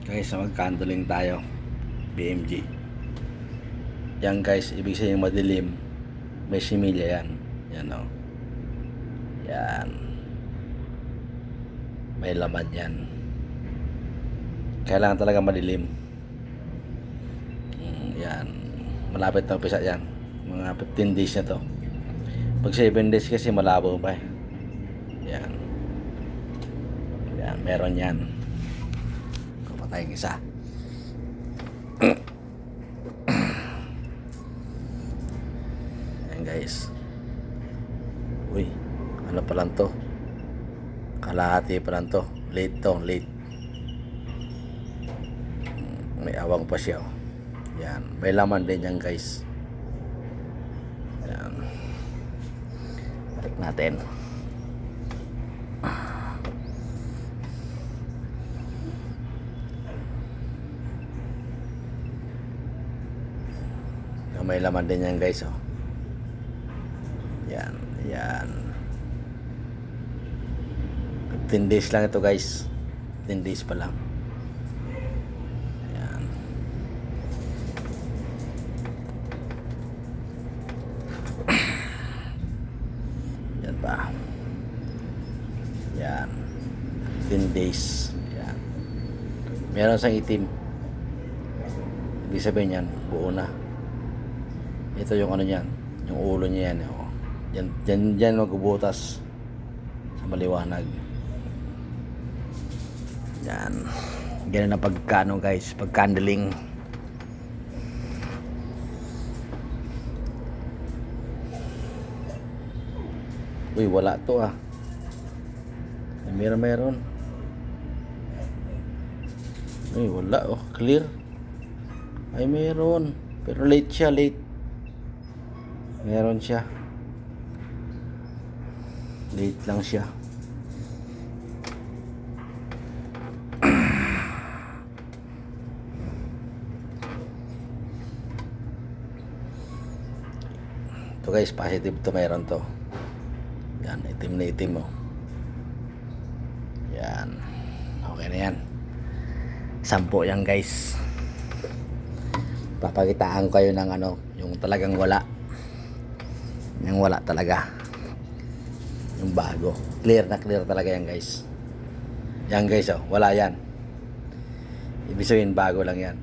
Guys, mag-candling tayo. BMG. Yan guys, ibig sabihin madilim. May similya yan. Yan o. Yan. May laman yan. Kailangan talaga madilim. Yan. Malapit na umpisa yan. Mga 15 days na to. Pag 7 days kasi malabo pa eh. Yan. Yan, meron yan. Kapatay yung isa. Yan guys. Uy, ano pa lang to? Kalahati pa lang to. Late to, late. May awang pa siya. Yan, may laman din yan guys. Yan. Balik natin. May laman din yan guys oh. Yan, yan. 15 days lang ito guys. 15 days pa lang. Yan. Yan pa. Yan. 15 days. Yan. Meron sang itim. Ibig sabihin yan, buo na. Ito yung ano niyan, yung ulo niya yan. Oh. Yan magbubutas sa maliwanag. Yan. Ganun na pagkano guys, pagcandling. Uy, wala to ah. Meron. Uy, wala oh, clear. Ay meron, pero late siya, late. Meron siya. Late lang siya. Ito guys, positive to, meron to. Yan, itim na itim oh. Yan. Okay na yan. 10 yan guys. Papakitaan ko kayo ng ano, yung talagang wala. Yung wala talaga. Yung bago. Clear na clear talaga yan guys. Yan guys oh, wala yan. Ibig sabihin bago lang yan.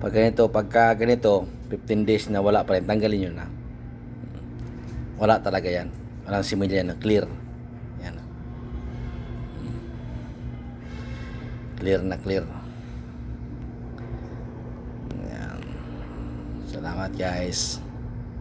Pagka ganito 15 days na wala pa rin, tanggalin nyo na. Wala talaga yan. Walang similya na clear. Yan. Clear na clear. Yan. Salamat guys.